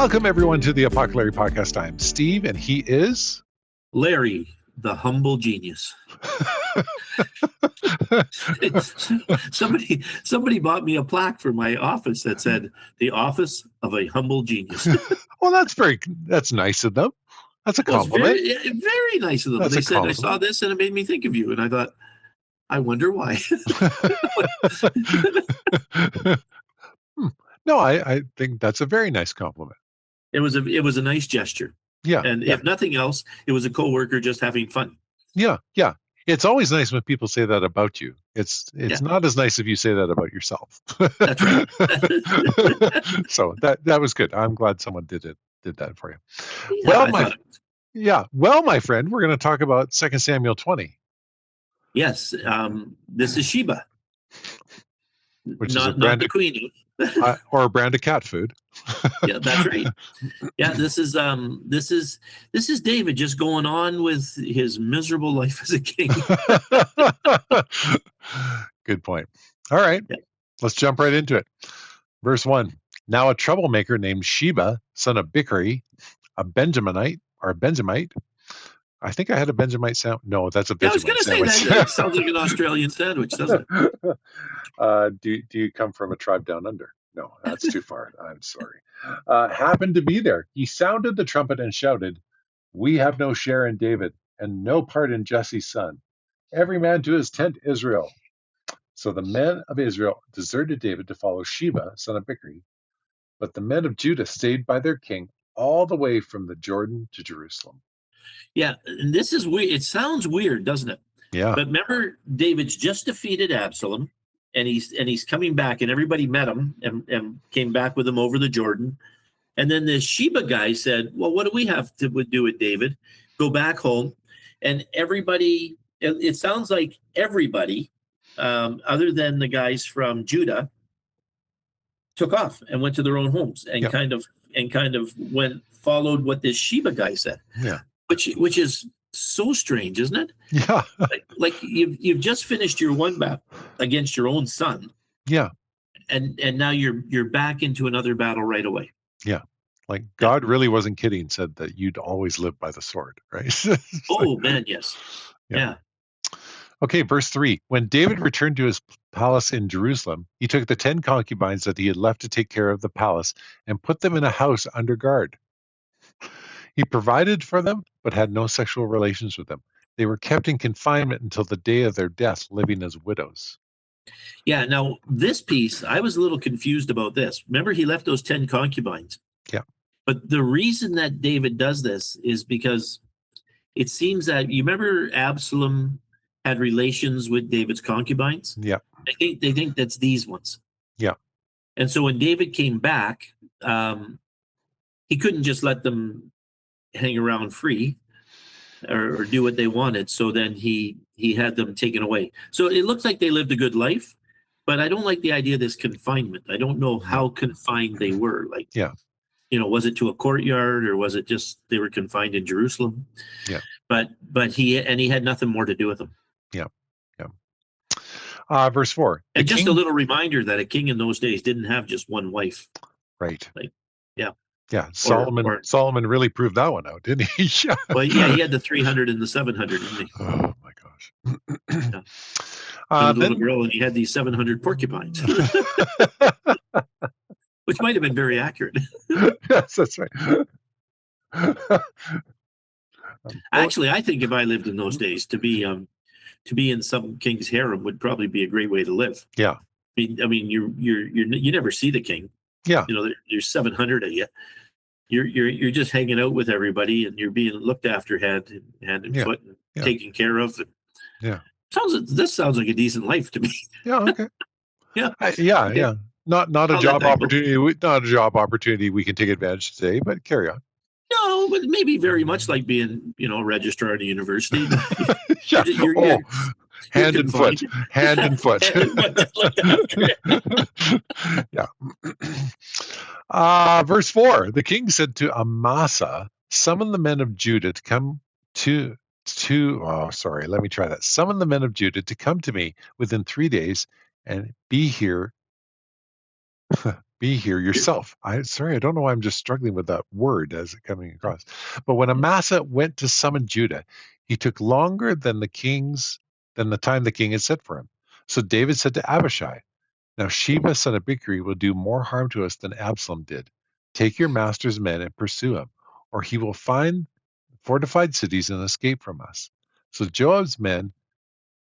Welcome, everyone, to the Apoco-Larry podcast. I'm Steve, and he is... Larry, the humble genius. Somebody bought me a plaque for my office that said, "The office of a humble genius." Well, that's nice of them. That's a compliment. Very nice of them. That's they a said, compliment. "I saw this and it made me think of you." And I thought, I wonder why. No, I think that's a very nice compliment. It was a nice gesture. Yeah. And if nothing else, it was a coworker just having fun. Yeah. It's always nice when people say that about you. It's not as nice if you say that about yourself. That's right. So that was good. I'm glad someone did that for you. Yeah, well, my friend, we're going to talk about 2 Samuel 20. Yes, this is Sheba, Which not the queen, or a brand of cat food. Yeah, that's right. Yeah, this is David just going on with his miserable life as a king. Good point. All right, Let's jump right into it. Verse 1. Now a troublemaker named Sheba, son of Bichri, a Benjamite. I think I had a Benjamite sound. No, that's a Benjamite sandwich. I was going to say that sounds like an Australian sandwich, doesn't it? Do you come from a tribe down under? No, that's too far. I'm sorry. Happened to be there. He sounded the trumpet and shouted, "We have no share in David and no part in Jesse's son. Every man to his tent, Israel." So the men of Israel deserted David to follow Sheba, son of Bichri. But the men of Judah stayed by their king all the way from the Jordan to Jerusalem. Yeah, and this is weird. It sounds weird, doesn't it? Yeah. But remember, David's just defeated Absalom, and he's coming back, and everybody met him and came back with him over the Jordan. And then the Sheba guy said, "Well, what do we have to do with David? Go back home." And everybody, it sounds like everybody, other than the guys from Judah, took off and went to their own homes and kind of followed what this Sheba guy said. Yeah. Which is so strange, isn't it? Yeah. like you've just finished your one battle against your own son. Yeah. And now you're back into another battle right away. Yeah. Like God really wasn't kidding, said that you'd always live by the sword, right? Oh, man, yes. Yeah. Okay, verse 3. When David returned to his palace in Jerusalem, he took the 10 concubines that he had left to take care of the palace and put them in a house under guard. He provided for them, but had no sexual relations with them. They were kept in confinement until the day of their death, living as widows. Yeah, now this piece, I was a little confused about this. Remember, he left those 10 concubines. Yeah. But the reason that David does this is because it seems that, you remember Absalom had relations with David's concubines? Yeah. They think that's these ones. Yeah. And so when David came back, he couldn't just let them hang around free or do what they wanted. So then he had them taken away. So it looks like they lived a good life, but I don't like the idea of this confinement. I don't know how confined they were. Like, was it to a courtyard or was it just they were confined in Jerusalem? Yeah. But he had nothing more to do with them. Yeah. Verse 4. And just a little reminder that a king in those days didn't have just one wife. Right. Yeah, Solomon really proved that one out, didn't he? Well, he had the 300 and the 700, didn't he? Oh my gosh! The little girl, and he had these 700 porcupines, which might have been very accurate. Yes, that's right. Actually, I think if I lived in those days, to be in some king's harem would probably be a great way to live. Yeah. I mean, you never see the king. Yeah. There's 700 of you. You're just hanging out with everybody, and you're being looked after hand and foot, and taken care of. And this sounds like a decent life to me. Yeah. Okay. Yeah. Not a job opportunity. Not a job opportunity we can take advantage today. But carry on. No, but maybe very much like being, a registrar at a university. Hand and foot. Yeah. Verse 4. The king said to Amasa, "Summon the men of Judah to come let me try that. Summon the men of Judah to come to me within 3 days and be here be here yourself. I don't know why I'm just struggling with that word as it coming across. But when Amasa went to summon Judah, he took longer than the time the king had set for him. So David said to Abishai, "Now Sheba son of Bichri will do more harm to us than Absalom did. Take your master's men and pursue him, or he will find fortified cities and escape from us." So Joab's men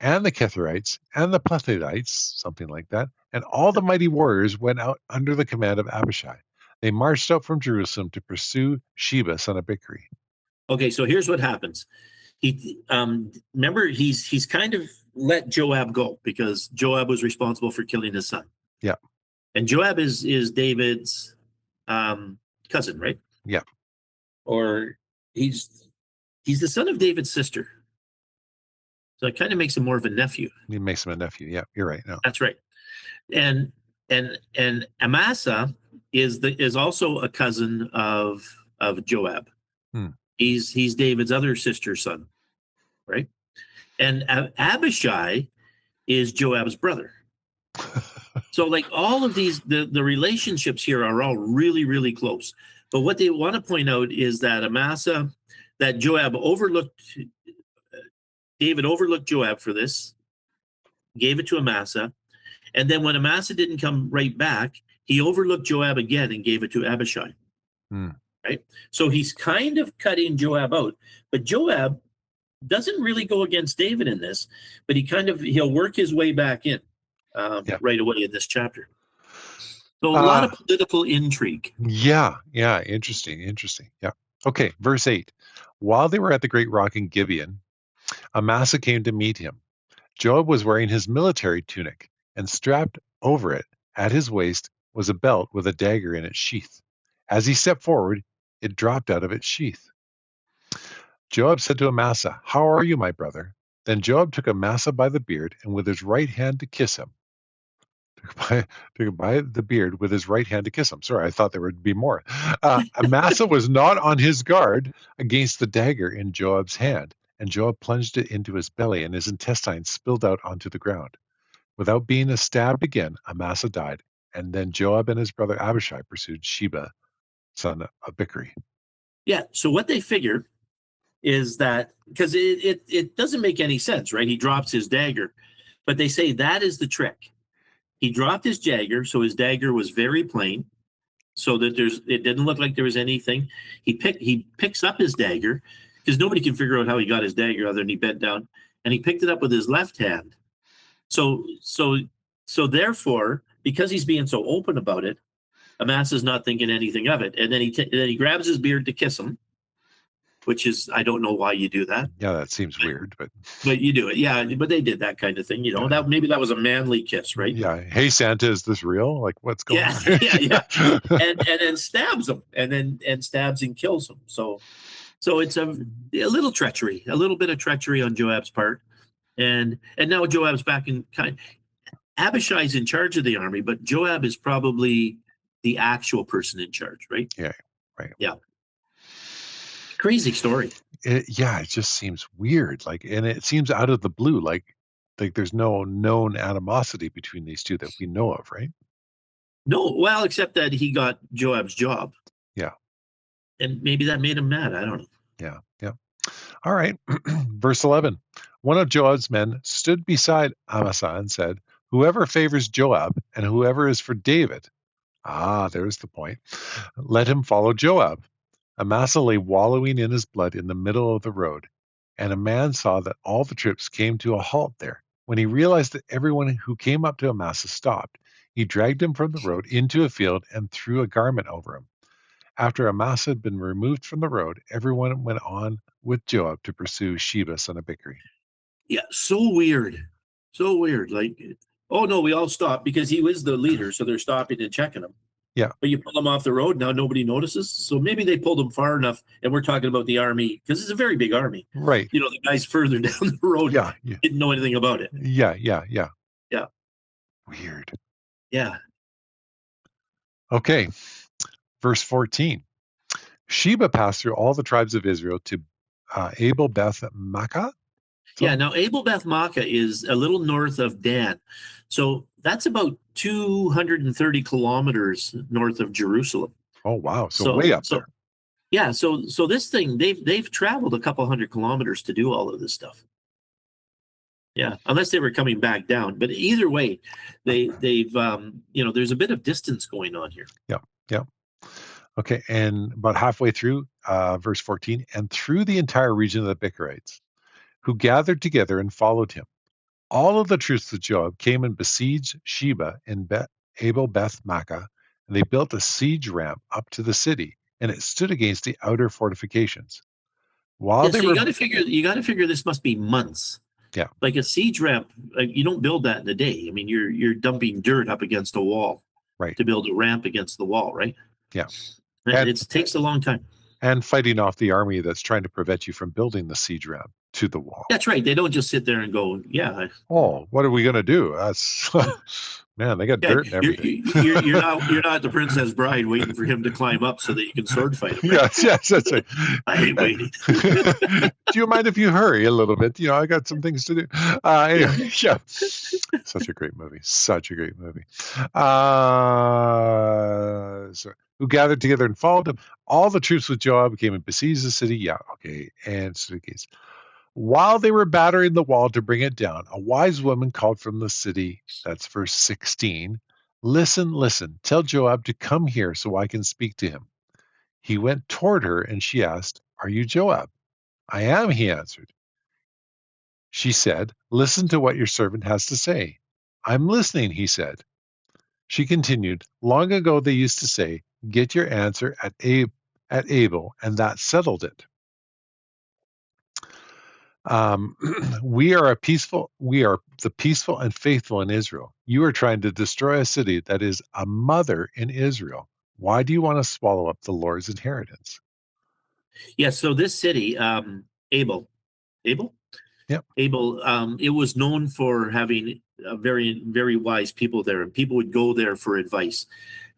and the Ketherites and the Plethites, something like that, and all the mighty warriors went out under the command of Abishai. They marched out from Jerusalem to pursue Sheba, son of Bichri. Okay, so here's what happens. He remember he's kind of let Joab go because Joab was responsible for killing his son. Yeah, And Joab is David's cousin, right? yeah. Or he's he's the son of David's sister. So it kind of makes him more of a nephew. He makes him a nephew. Yeah, you're right. No. That's right. And Amasa is also a cousin of Joab. Hmm. He's David's other sister's son, right? And Abishai is Joab's brother. So like all of these, the relationships here are all really, really close. But what they want to point out is that that David overlooked Joab for this, gave it to Amasa. And then when Amasa didn't come right back, he overlooked Joab again and gave it to Abishai. Hmm. Right. So he's kind of cutting Joab out. But Joab doesn't really go against David in this, but he'll work his way back in Yeah. right away in this chapter. So a lot Uh, of political intrigue. yeah, yeah. Interesting, interesting. Yeah. Okay, verse 8. While they were at the great rock in Gibeon, Amasa came to meet him. Joab was wearing his military tunic, and strapped over it at his waist was a belt with a dagger in its sheath. As he stepped forward, it dropped out of its sheath. Joab said to Amasa, "How are you, my brother?" Then Joab took Amasa by the beard, and with his right hand to kiss him. Took by the beard with his right hand to kiss him. Sorry, I thought there would be more. Amasa was not on his guard against the dagger in Joab's hand, and Joab plunged it into his belly, and his intestines spilled out onto the ground. Without being stabbed again, Amasa died, and then Joab and his brother Abishai pursued Sheba, son of Bichri. Yeah. So what they figure is that because it doesn't make any sense, right? He drops his dagger, but they say that is the trick. He dropped his dagger, so his dagger was very plain, so that it didn't look like there was anything. He picks up his dagger because nobody can figure out how he got his dagger other than he bent down, and he picked it up with his left hand. So therefore, because he's being so open about it, Amasa's not thinking anything of it, and then he grabs his beard to kiss him, which is I don't know why you do that, Yeah, that seems weird, but but you do it, yeah. But they did that kind of thing, yeah, That maybe that was a manly kiss, right? yeah. Hey, Santa, is this real? Like, what's going Yeah, on? yeah. And then stabs him, and stabs and kills him. So it's a little treachery, a little bit of treachery on Joab's part, and now Joab's back in kind. Abishai's in charge of the army, but Joab is probably the actual person in charge, right? Yeah, right. Yeah. Crazy story. Yeah, it just seems weird. Like, and it seems out of the blue. Like there's no known animosity between these two that we know of, right? No, well, except that he got Joab's job, Yeah, and maybe that made him mad. I don't know. yeah, yeah. All right. Verse 11. One of Joab's men stood beside Amasa and said, "Whoever favors Joab and whoever is for David," there's the point, "let him follow Joab." Amasa lay wallowing in his blood in the middle of the road, and a man saw that all the troops came to a halt there. When he realized that everyone who came up to Amasa stopped, he dragged him from the road into a field and threw a garment over him. After Amasa had been removed from the road, everyone went on with Joab to pursue Sheba, son of Bichri. Yeah, so weird, so weird. Like, oh no, we all stopped because he was the leader, so they're stopping and checking him. Yeah, But you pull him off the road, now nobody notices. So maybe they pulled him far enough, and we're talking about the army because it's a very big army. right. The guys further down the road Yeah, yeah, didn't know anything about it. yeah, yeah, yeah. Yeah, Weird. yeah. Okay, verse 14. Sheba passed through all the tribes of Israel to Abel Beth Makkah, Yeah, now Abel Beth Maachah is a little north of Dan. So that's about 230 kilometers north of Jerusalem. Oh, wow. So So way up so there. yeah, so this thing they've traveled a couple hundred kilometers to do all of this stuff. Yeah, unless they were coming back down. But either way, they've there's a bit of distance going on here. Yeah. Yeah. Okay. And about halfway through, verse 14, and through the entire region of the Bichrites, who gathered together and followed him. All of the troops of Joab came and besieged Sheba in Abel Beth Maachah, and they built a siege ramp up to the city, and it stood against the outer fortifications. While Yeah, they so you were, got to figure this must be months. yeah, Like a siege ramp, you don't build that in a day. I mean, you're dumping dirt up against a wall right, to build a ramp against the wall, right? yeah, and It takes a long time. and fighting off the army that's trying to prevent you from building the siege ramp to the wall. That's right. They don't just sit there and go, yeah, Oh, what are we gonna do? That's man, they got yeah. dirt and You're everything. you're not the Princess Bride waiting for him to climb up so that you can sword fight him. Yes, yes, that's right. I ain't waiting. Do you mind if you hurry a little bit? You know, I got some things to do. Anyway, yeah. Such a great movie. Such a great movie. Who gathered together and followed him. All the troops with Joab came and besieged the city. Yeah, okay. And so the case. While they were battering the wall to bring it down, a wise woman called from the city. That's verse 16. Listen, listen. Tell Joab to come here so I can speak to him. He went toward her and she asked, Are you Joab? I am, he answered. She said, Listen to what your servant has to say. I'm listening, he said. She continued, Long ago they used to say, Get your answer at Abel, and that settled it. We are the peaceful and faithful in Israel. You are trying to destroy a city that is a mother in Israel. Why do you want to swallow up the Lord's inheritance? Yeah. So this city, Abel, Yep. Abel, it was known for having very, very wise people there, and people would go there for advice.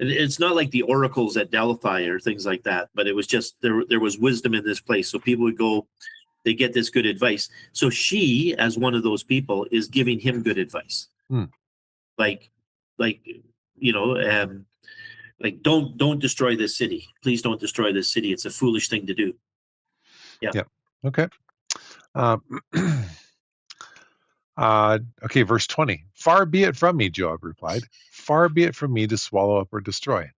And it's not like the oracles at Delphi or things like that, but it was just there was wisdom in this place. So people would go, they get this good advice. So she, as one of those people, is giving him good advice. Hmm. Like, like, you know, like don't destroy this city. Please don't destroy this city. It's a foolish thing to do. Yeah. Yep. Okay. Um, okay, verse 20. Far be it from me, Joab replied. Far be it from me to swallow up or destroy.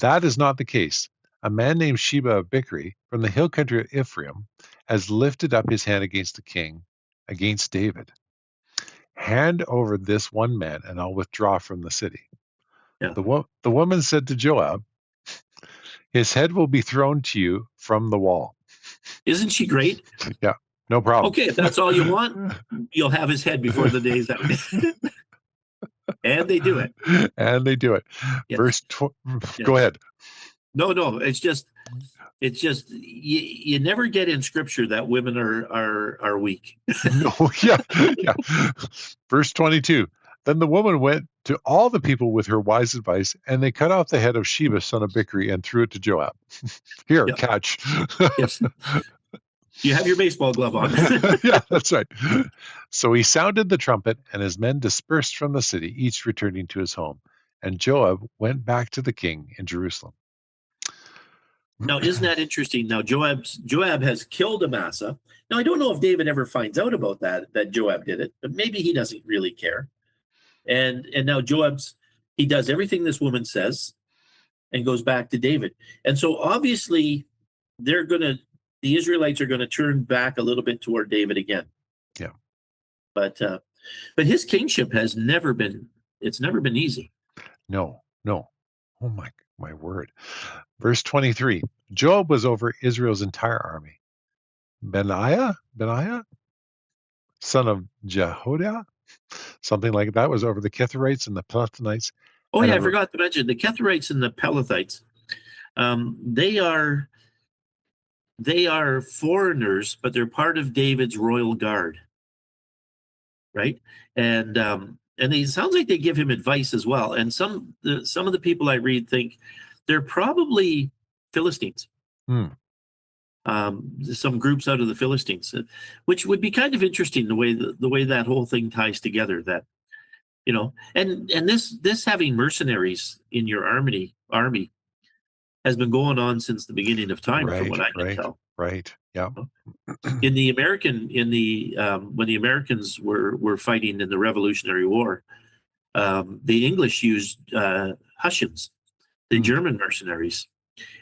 That is not the case. A man named Sheba of Bichri from the hill country of Ephraim has lifted up his hand against the king, against David. Hand over this one man, and I'll withdraw from the city. Yeah. The woman said to Joab, His head will be thrown to you from the wall. Isn't she great? Yeah, no problem. Okay, if that's all you want, you'll have his head before the day's out. And they do it. And they do it. Yes. Verse Yes. Go ahead. No, it's just you never get in scripture that women are weak. No, yeah. Verse 22. Then the woman went to all the people with her wise advice, and they cut off the head of Sheba, son of Bichri, and threw it to Joab. Here, Yeah. catch. Yes. You have your baseball glove on. Yeah, that's right. So he sounded the trumpet, and his men dispersed from the city, each returning to his home. And Joab went back to the king in Jerusalem. Now, isn't that interesting? Now, Joab has killed Amasa. Now, I don't know if David ever finds out about that Joab did it, but maybe he doesn't really care. And now he does everything this woman says and goes back to David. And so obviously the Israelites are gonna turn back a little bit toward David again. Yeah. But his kingship has never been easy. No. Oh my word. Verse 23. Joab was over Israel's entire army. Benaiah, son of Jehoiada, something like that, was over the Kithrites and the Pelethites. Oh yeah, I forgot to mention the Kithrites and the Pelethites. They are foreigners, but they're part of David's royal guard, right? And it sounds like they give him advice as well. And some of the people I read think they're probably Philistines. Hmm. some groups out of the Philistines, which would be kind of interesting the way that whole thing ties together. That and this having mercenaries in your army has been going on since the beginning of time, from what I can tell. Right. Yeah. In the when the Americans were fighting in the Revolutionary War, the English used Hessians, the German mercenaries,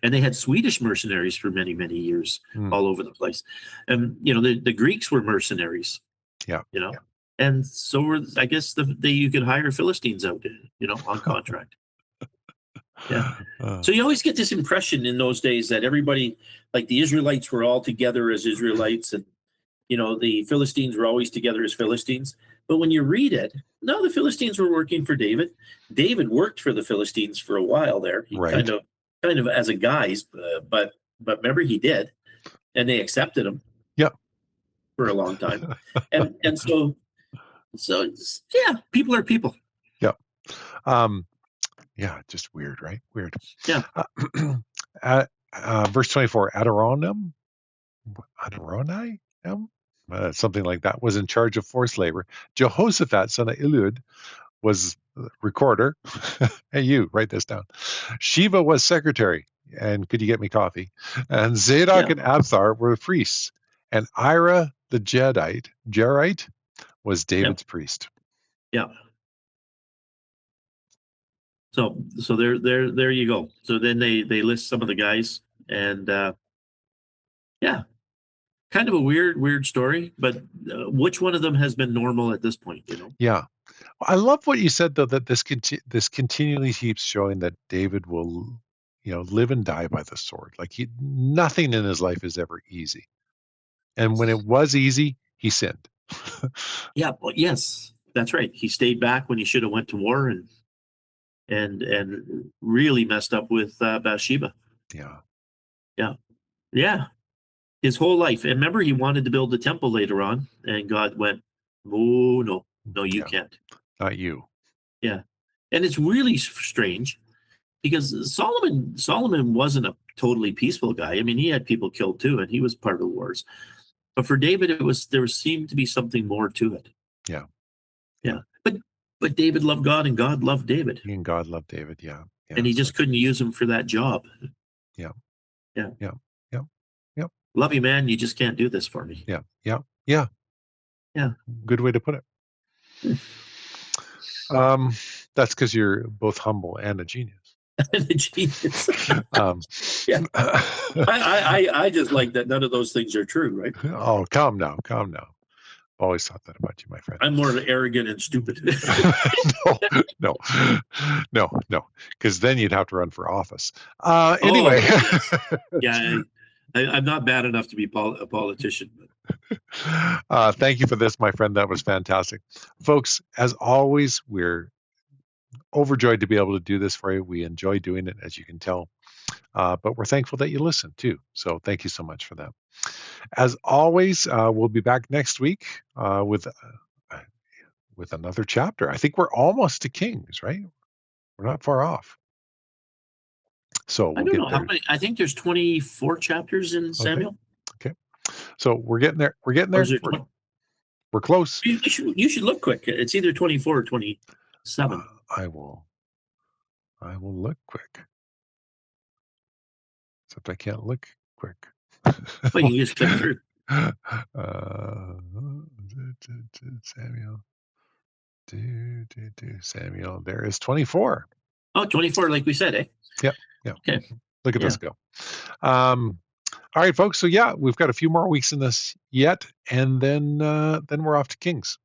and they had Swedish mercenaries for many, many years all over the place. And the Greeks were mercenaries. Yeah. And so I guess you could hire Philistines out, on contract. Yeah. So you always get this impression in those days that everybody, like the Israelites, were all together as Israelites, and the Philistines were always together as Philistines. But when you read it, no, the Philistines were working for David. David worked for the Philistines for a while there. He kind of as a guise, but remember, he did, and they accepted him. Yep. For a long time, and so yeah, people are people. Yep. Yeah, just weird, right? Weird. Yeah. Verse 24, Adonai, something like that, was in charge of forced labor. Jehoshaphat, son of Eliud, was recorder. Hey, you, write this down. Sheva was secretary. And could you get me coffee? And Zadok and Abthar were priests. And Ira the Jerite was David's priest. Yeah. So there you go. So then they list some of the guys, and yeah, kind of a weird story. But which one of them has been normal at this point? Yeah, I love what you said though, that this continually keeps showing that David will, live and die by the sword. Like nothing in his life is ever easy, and when it was easy, he sinned. Yeah. Well, yes, that's right. He stayed back when he should have went to war, and really messed up with Bathsheba. Yeah. His whole life. And remember, he wanted to build the temple later on, and God went, "Oh no, you can't. Not you." Yeah, and it's really strange because Solomon wasn't a totally peaceful guy. I mean, he had people killed too, and he was part of the wars. But for David, there seemed to be something more to it. Yeah. But David loved God, and God loved David. And God loved David, yeah. And he just couldn't use him for that job. Yeah. Love you, man. You just can't do this for me. Yeah. Good way to put it. That's because you're both humble and a genius. And a genius. Yeah. I just like that none of those things are true, right? Oh, calm now. I've always thought that about you, my friend. I'm more arrogant and stupid. No, because then you'd have to run for office. Anyway. Yeah, I'm not bad enough to be a politician. Thank you for this, my friend. That was fantastic. Folks, as always, we're overjoyed to be able to do this for you. We enjoy doing it, as you can tell. But we're thankful that you listen, too. So thank you so much for that. As always, we'll be back next week with another chapter. I think we're almost to Kings, right? We're not far off. So we'll I don't know how many. I think there's 24 chapters in Samuel. Okay. So we're getting there. We're close. You should look quick. It's either 24 or 27. I will look quick. Except I can't look quick. Well, you just click through. Samuel. There is 24. Oh, 24, like we said, eh? Yep. Okay. Look at this go. All right, folks. So yeah, we've got a few more weeks in this yet, and then we're off to Kings.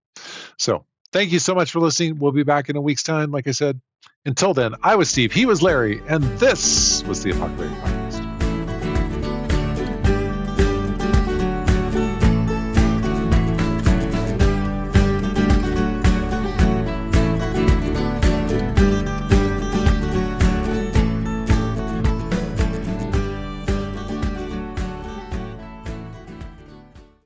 So thank you so much for listening. We'll be back in a week's time, like I said. Until then, I was Steve, he was Larry, and this was the Apoco-Larry Podcast.